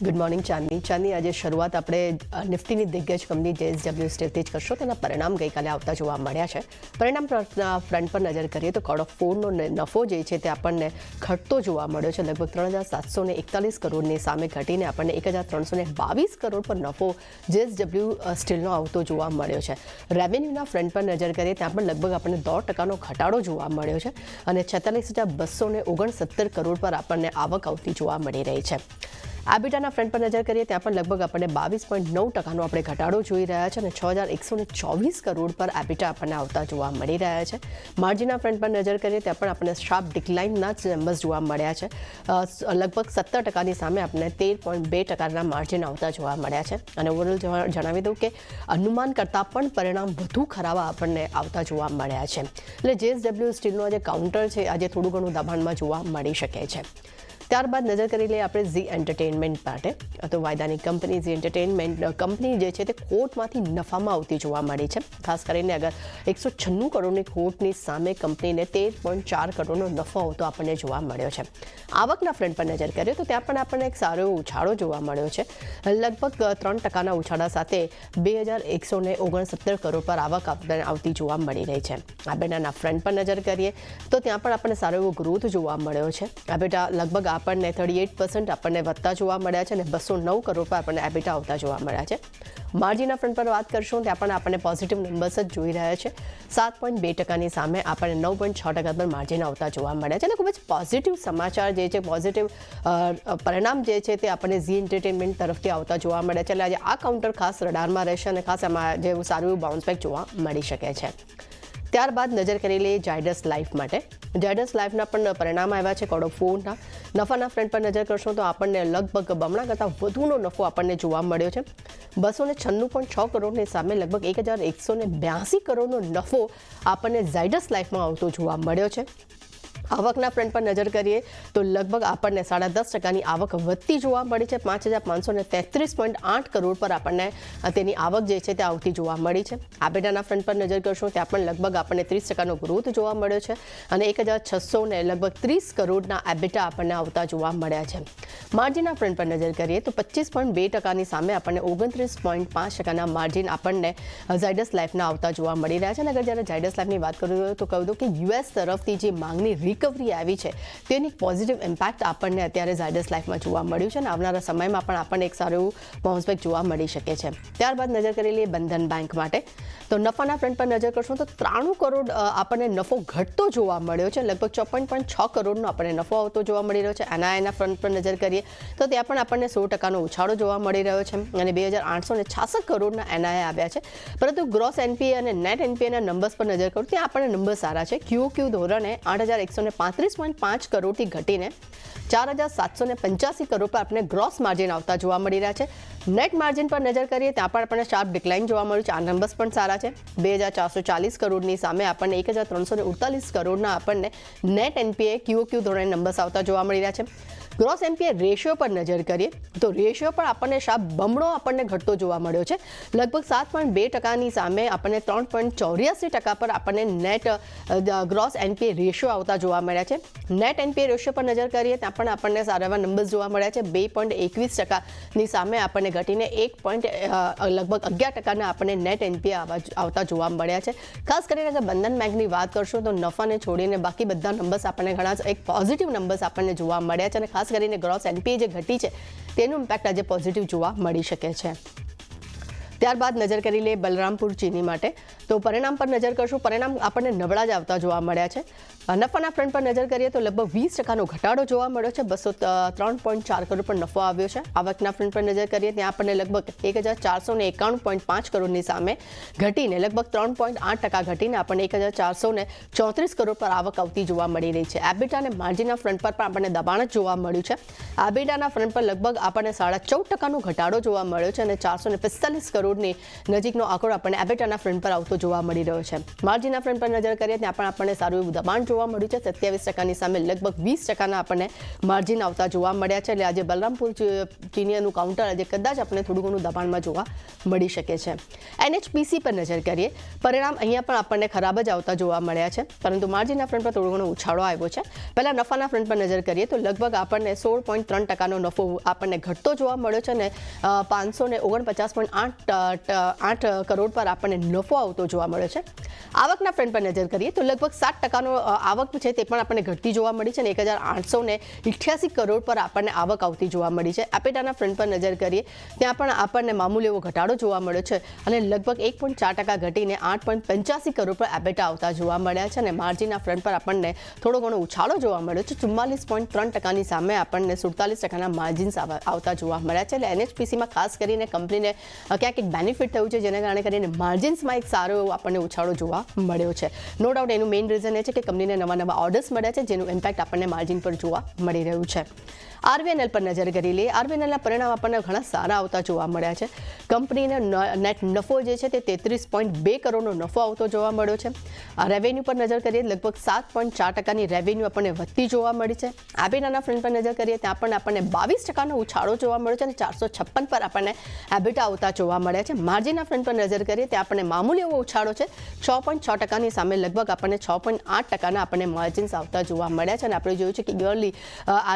Good morning ચાંદની આજે શરૂઆત આપણે નિફ્ટીની દિગ્ગજ કંપની JSW સ્ટીલથી જ કરશો. તેના પરિણામ ગઈકાલે આવતા જોવા મળ્યા છે. પરિણામ ફ્રન્ટ પર નજર કરીએ તો કોર્ટર 4નો નફો જે છે તે આપણને ઘટતો જોવા મળ્યો છે. લગભગ 3,741 કરોડની સામે ઘટીને આપણને 1,322 કરોડ પર નફો JSW સ્ટીલનો આવતો જોવા મળ્યો છે. રેવન્યુના ફ્રન્ટ પર નજર કરીએ ત્યાં પણ લગભગ આપણને 10% ઘટાડો જોવા મળ્યો છે અને 46,269 કરોડ પર આપણને આવક આવતી જોવા મળી રહી છે. એબિટાના ફ્રન્ટ પર નજર કરીએ ત્યાં પણ લગભગ આપણને 22.9%નો આપણે ઘટાડો જોઈ રહ્યા છે અને 6,124 કરોડ પર એબિટા આપણને આવતા જોવા મળી રહ્યા છે. માર્જિનના ફ્રન્ટ પર નજર કરીએ ત્યાં પણ આપણને શાર્પ ડિક્લાઇનના જ નંબર્સ જોવા મળ્યા છે. લગભગ 17%ની સામે આપણને 13.2%ના માર્જિન આવતા જોવા મળ્યા છે અને ઓવરઓલ જણાવી દઉં કે અનુમાન કરતાં પણ પરિણામ વધુ ખરાબ આપણને આવતા જોવા મળ્યા છે. એટલે JSW સ્ટીલનો જે કાઉન્ટર છે આજે થોડું ઘણું દબાણમાં જોવા મળી શકે છે. ત્યારબાદ નજર કરી લઈએ આપણે ઝી એન્ટરટેનમેન્ટ માટે. તો વાયદાની કંપની ઝી એન્ટરટેનમેન્ટ કંપની જે છે તે ખોટમાંથી નફામાં આવતી જોવા મળી છે. ખાસ કરીને અગર 196 કરોડની ખોટની સામે કંપનીને 13.4 કરોડનો નફો આવતો આપણને જોવા મળ્યો છે. આવકના ફ્રન્ટ પર નજર કરીએ તો ત્યાં પણ આપણને એક સારો એવો ઉછાળો જોવા મળ્યો છે. લગભગ 3%ના ઉછાળા સાથે 2,169 કરોડ પર આવક આવતી જોવા મળી રહી છે. એબિટાના ફ્રન્ટ પર નજર કરીએ તો ત્યાં પણ આપણને સારો એવો ગ્રોથ જોવા મળ્યો છે. એબિટા લગભગ આપણને 38% આપણને વધતા જોવા મળ્યા છે અને 209 કરોડ પર આપણને એબિટા આવતા જોવા મળ્યા છે. માર્જિનના ફ્રન્ટ પર વાત કરશું ત્યાં પણ આપણને પોઝિટિવ નંબર્સ જ જોઈ રહ્યા છે. 7.2%ની સામે આપણને 9.6% પર માર્જિન આવતા જોવા મળ્યા છે અને ખૂબ જ પોઝિટિવ સમાચાર જે છે, પોઝિટિવ પરિણામ જે છે તે આપણને ઝી એન્ટરટેનમેન્ટ તરફથી આવતા જોવા મળ્યા છે. એટલે આજે આ કાઉન્ટર ખાસ રડારમાં રહેશે અને ખાસ એમાં જેવું સારું એવું બાઉન્સ બેક જોવા મળી શકે છે. ત્યારબાદ નજર કરી લઈએ ઝાયડસ લાઈફ માટે. ઝાયડસ લાઈફના પણ પરિણામ આવ્યા છે કોર્ટર 4ના. નફાના ફ્રન્ટ પર નજર કરશો તો આપણને લગભગ બમણા કરતાં વધુનો નફો આપણને જોવા મળ્યો છે. 296.6 કરોડની સામે લગભગ 1,182 કરોડનો નફો આપણને ઝાયડસ લાઈફમાં આવતો જોવા મળ્યો છે. આવકના ફ્રન્ટ પર નજર કરીએ તો લગભગ આપણને 10.5%ની આવક વધતી જોવા મળી છે. 5,533.8 કરોડ પર આપણને તેની આવક જે છે તે આવતી જોવા મળી છે. એબિટાના ફ્રન્ટ પર નજર કરશો ત્યાં પણ લગભગ આપણને 30%નો ગ્રોથ જોવા મળ્યો છે અને 1,600 ને લગભગ 30 કરોડના એબિટા આપણને આવતા જોવા મળ્યા છે. માર્જિનના ફ્રન્ટ પર નજર કરીએ તો 25.2%ની સામે આપણને 29.5%ના માર્જિન આપણને ઝાયડસ લાઈફના આવતા જોવા મળી રહ્યા છે. અને અગર જ્યારે ઝાયડસ લાઈફની વાત કરું તો કહું દઉં કે US તરફથી જે માંગની રિકવરી આવી છે તેની પોઝિટિવ ઇમ્પેક્ટ આપણને અત્યારે ઝાયડસ લાઈફમાં જોવા મળ્યું છે અને આવનારા સમયમાં પણ આપણને એક સારું એવું બાઉન્સ બેક જોવા મળી શકે છે. ત્યારબાદ નજર કરી લઈએ બંધન બેંક માટે. તો નફાના ફ્રન્ટ પર નજર કરશો તો 93 કરોડ આપણને નફો ઘટતો જોવા મળ્યો છે. લગભગ 54.6 કરોડનો આપણને નફો આવતો જોવા મળી રહ્યો છે. NIIના ફ્રન્ટ પર નજર કરીએ તો ત્યાં પણ આપણને 100%નો ઉછાળો જોવા મળી રહ્યો છે અને 2,866 કરોડના NII આવ્યા છે. પરંતુ ગ્રોસ NPA અને નેટ NPAના નંબર્સ પર નજર કરું ત્યાં આપણને નંબર સારા છે. QOQ ધોરણે 8,135.5 કરોડથી ઘટીને 4,785 કરોડ પર આપણને ગ્રોસ માર્જિન આવતા જોવા મળી રહ્યા છે. નેટ માર્જિન પર નજર કરીએ ત્યાં પણ આપણને શાર્પ ડિક્લાઇન જોવા મળ્યું છે. આ નંબર્સ પણ સારા છે. 2,440 કરોડની સામે આપણને 1,348 કરોડના આપણને નેટ NPA QOQ ધોરણે નંબર્સ આવતા જોવા મળી રહ્યા છે. ગ્રોસ NPA રેશિયો પર નજર કરીએ તો રેશિયો પણ આપણને શાર્પ બમણો આપણને ઘટતો જોવા મળ્યો છે. લગભગ 7.2%ની સામે આપણને 3.84% પર આપણને નેટ ગ્રોસ NPA રેશિયો આવતા જોવા મળ્યા છે. નેટ NPA રેશિયો પર નજર કરીએ ત્યાં પણ આપણને સારા એવા નંબર્સ જોવા મળ્યા છે. 2.21%ની સામે આપણને ઘટીને લગભગ 11%ના આપણને નેટ NPA આવતા જોવા મળ્યા છે. ખાસ કરીને બંધન બેંકની વાત કરશું તો નફાને છોડીને બાકી બધા નંબર્સ આપણને ઘણા એક પોઝિટિવ નંબર્સ આપણને જોવા મળ્યા છે અને ખાસ કરીને ગ્રોસ NPA જે ઘટી છે તેનું ઇમ્પેક્ટ આજે પોઝિટિવ જોવા મળી શકે છે. ત્યારબાદ નજર કરી લઈએ બલરામપુર ચીની માટે. તો પરિણામ પર નજર કરશું. પરિણામ આપણને નબળા જ આવતા જોવા મળ્યા છે. નફાના ફ્રન્ટ પર નજર કરીએ તો લગભગ 20%નો ઘટાડો જોવા મળ્યો છે. 203.4 કરોડ પર નફો આવ્યો છે. આવકના ફ્રન્ટ પર નજર કરીએ ત્યાં આપણને લગભગ 1,491.5 કરોડની સામે ઘટીને લગભગ 3.8% ઘટીને આપણને 1,434 કરોડ પર આવક આવતી જોવા મળી રહી છે. એબિટા અને માર્જિનના ફ્રન્ટ પર પણ આપણને દબાણ જ જોવા મળ્યું છે. એબિટાના ફ્રન્ટ પર લગભગ આપણને 14.5%નો ઘટાડો જોવા મળ્યો છે અને 445 કરોડની નજીકનો આંકડો આપણને એબિટાના ફ્રન્ટ પર આવતો જોવા મળી રહ્યો છે. માર્જિનના ફ્રન્ટ પર નજર કરીએ ત્યાં પણ આપણને સારું એવું દબાણ જોવા મળ્યું છે, 27% સામે લગભગ 20% આપણને માર્જિન આવતા જોવા મળ્યા છે. એટલે આજે બલરામપુર ચીનિયાનું કાઉન્ટર આજે કદાચ આપણને થોડું ઘણું દબાણમાં જોવા મળી શકે છે. NHPC પર નજર કરીએ, પરિણામ અહીંયા પણ આપણને ખરાબ જ આવતા જોવા મળ્યા છે, પરંતુ માર્જિનના ફ્રન્ટ પર થોડો ઘણો ઉછાળો આવ્યો છે. પહેલાં નફાના ફ્રન્ટ પર નજર કરીએ તો લગભગ આપણને 16.3% નફો આપણને ઘટતો જોવા મળ્યો છે અને 549.8 કરોડ પર આપણને નફો આવતો જોવા મળ્યો છે. આવકના ફ્રન્ટ પર નજર કરીએ તો લગભગ 7% આવક છે તે પણ આપણને ઘટતી જોવા મળી છે અને 1,888 કરોડ પર આપણને આવક આવતી જોવા મળી છે. એબિટાના ફ્રન્ટ પર નજર કરીએ ત્યાં પણ આપણને મામૂલી એવો ઘટાડો જોવા મળ્યો છે અને લગભગ 1.4% ઘટીને 8.85 કરોડ પર એબિટા આવતા જોવા મળ્યા છે અને માર્જિનના ફ્રન્ટ પર આપણને થોડો ઘણો ઉછાળો જોવા મળ્યો છે. 44.3%ની સામે આપણને 47%ના માર્જિન્સ આવતા જોવા મળ્યા છે. એટલે NHPCમાં ખાસ કરીને કંપનીને ક્યાંક એક બેનિફિટ થયું છે, જેના કારણે કરીને માર્જિન્સમાં એક સારો એવો આપણને ઉછાળો જોવા મળ્યો છે. નો ડાઉટ એનું મેઇન રીઝન એ છે કે કંપનીને નવા ઓર્ડર્સ મળ્યા છે, જેનું ઇમ્પેક્ટ આપણને માર્જિન પર જોવા મળી રહ્યું છે. RVNL પર નજર કરી લઈએ. RVNLના પરિણામ આપણને ઘણા સારા આવતા જોવા મળ્યા છે. કંપનીનો નેટ નફો જે છે તે 33.2 કરોડનો નફો આવતો જોવા મળ્યો છે. રેવન્યુ પર નજર કરીએ લગભગ 7.4%ની રેવન્યુ આપણને વધતી જોવા મળી છે. એબિટાના ફ્રન્ટ પર નજર કરીએ ત્યાં પણ આપણને 22%નો ઉછાળો જોવા મળ્યો છે અને 456 પર આપણને એબિટા આવતા જોવા મળ્યા છે. માર્જિનના ફ્રન્ટ પર નજર કરીએ ત્યાં આપણને મામૂલી એવો ઉછાળો છે, 6.6%ની સામે લગભગ આપણને 6.8%ના આપણને માર્જિન્સ આવતા જોવા મળ્યા છે અને આપણે જોયું છે કે યરલી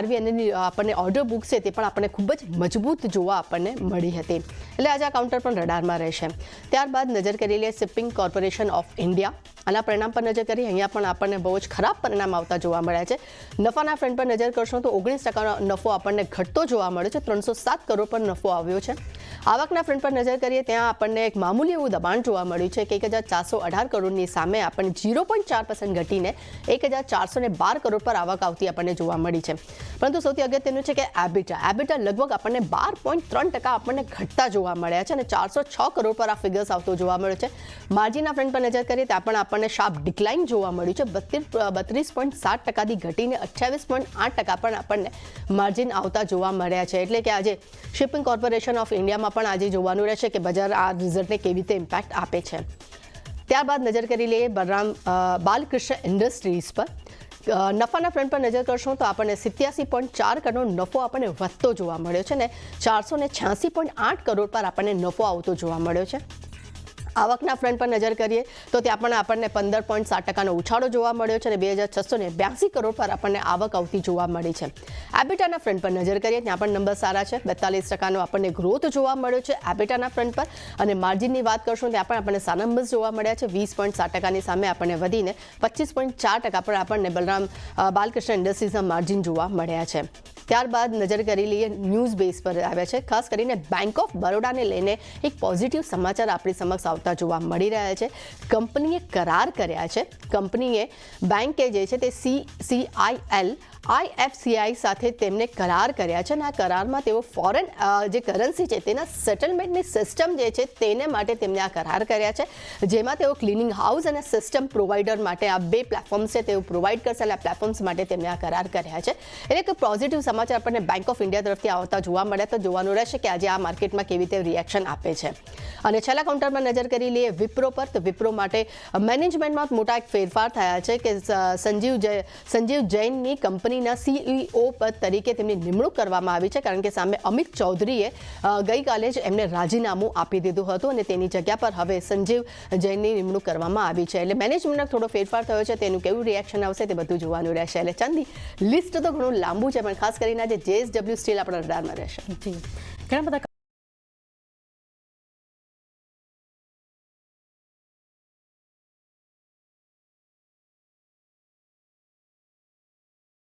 RVNLની આપણને ઓર્ડર બુક છે તે પણ આપણને ખૂબ જ મજબૂત જોવા આપણને મળી હતી. એટલે આજે આ કાઉન્ટર પણ રડારમાં રહેશે. ત્યારબાદ નજર કરી લઈએ શિપિંગ કોર્પોરેશન ઓફ ઇન્ડિયા. આના પરિણામ પર નજર કરીએ, અહીંયા પણ આપણને બહુ જ ખરાબ પરિણામ આવતા જોવા મળ્યા છે. નફાના ફ્રન્ટ પર નજર કરશો તો 19% નફો આપણને ઘટતો જોવા મળ્યો છે, 307 કરોડ પર નફો આવ્યો છે. આવકના ફ્રન્ટ પર નજર કરીએ ત્યાં આપણને એક મામૂલી એવું દબાણ જોવા મળ્યું છે કે 1,418 કરોડની સામે આપણને 0.4% ઘટીને 1,412 કરોડ પર આવક આવતી આપણને જોવા મળી છે. પરંતુ સૌથી અગત્યનું છે કે એબિટા લગભગ આપણને 12.3% આપણને ઘટતા જોવા મળ્યા છે અને 406 કરોડ પર આ ફિગર્સ આવતો જોવા મળ્યો છે. માર્જિનના ફ્રન્ટ પર નજર કરીએ ત્યાં પણ આપણને શાર્પ ડિક્લાઇન જોવા મળ્યું છે, 32.7%થી ઘટીને 28.8% પણ આપણને માર્જિન આવતા જોવા મળ્યા છે. એટલે કે આજે શિપિંગ કોર્પોરેશન ઓફ ઇન્ડિયામાં પણ આજે જોવાનું રહેશે કે બજાર આ રિઝલ્ટને કેવી રીતે ઇમ્પેક્ટ આપે છે. ત્યારબાદ નજર કરી લઈએ બાલકૃષ્ણ ઇન્ડસ્ટ્રીઝ પર. નફાના ફ્રન્ટ પર નજર કરશો તો આપણને 87.4 કરોડ નફો આપણને વધતો જોવા મળ્યો છે ને 486.8 કરોડ પર આપણને નફો આવતો જોવા મળ્યો છે. આવકના ફ્રન્ટ પર નજર કરીએ તો ત્યાં પણ આપણને 15.7%નો ઉછાળો જોવા મળ્યો છે અને 2,682 કરોડ પર આપણને આવક આવતી જોવા મળી છે. એબિટાના ફ્રન્ટ પર નજર કરીએ ત્યાં પણ નંબર સારા છે, 42%નો આપણને ગ્રોથ જોવા મળ્યો છે એબિટાના ફ્રન્ટ પર. અને માર્જિનની વાત કરશું ત્યાં પણ આપણને સારા નંબર્સ જોવા મળ્યા છે, 20.7%ની સામે આપણને વધીને 25.4% પર આપણને બાલકૃષ્ણ ઇન્ડસ્ટ્રીઝના માર્જિન જોવા મળ્યા છે. ત્યારબાદ નજર કરી લઈએ ન્યૂઝ બેઝ પર આવ્યા છે. ખાસ કરીને બેંક ઓફ બરોડાને લઈને એક પોઝિટિવ સમાચાર આપણી સમક્ષ આવતા જોવા મળી રહ્યા છે. કંપનીએ કરાર કર્યા છે. કંપનીએ બેંકે જે છે તે CCIL IFCI સાથે તેમને કરાર કર્યા છે અને આ કરારમાં તેઓ ફોરેન જે કરન્સી છે તેના સેટલમેન્ટની સિસ્ટમ જે છે તેને માટે તેમને આ કરાર કર્યા છે, જેમાં તેઓ ક્લિનિંગ હાઉસ અને સિસ્ટમ પ્રોવાઈડર માટે આ બે પ્લેટફોર્મ્સ છે તેઓ પ્રોવાઈડ કરશે અને આ પ્લેટફોર્મ્સ માટે તેમને આ કરાર કર્યા છે. એટલે કે પોઝિટિવ સમાચાર આપણને બેંક ઓફ ઇન્ડિયા તરફથી આવતા જોવા મળ્યા, તો જોવાનું રહેશે કે આજે આ માર્કેટમાં કેવી રીતે રિએક્શન આપે છે. અને છેલ્લા કાઉન્ટરમાં નજર કરી લઈએ વિપ્રો પર. તો વિપ્રો માટે મેનેજમેન્ટમાં મોટા એક ફેરફાર થયા છે કે સંજીવ જૈનની કંપનીના CEO પદ તરીકે તેમની નિમણૂક કરવામાં આવી છે, કારણ કે સામે અમિત ચૌધરીએ ગઈકાલે જ એમને રાજીનામું આપી દીધું હતું અને તેની જગ્યા પર હવે સંજીવ જૈનની નિમણૂક કરવામાં આવી છે. એટલે મેનેજમેન્ટમાં થોડો ફેરફાર થયો છે, તેનું કેવું રિએક્શન આવશે તે બધું જોવાનું રહેશે. એટલે ચાંદી લિસ્ટ તો ઘણું લાંબુ છે, પણ ખાસ કરીને આજે JSW સ્ટીલ આપણા રડારમાં રહેશે. જી, ઘણા બધા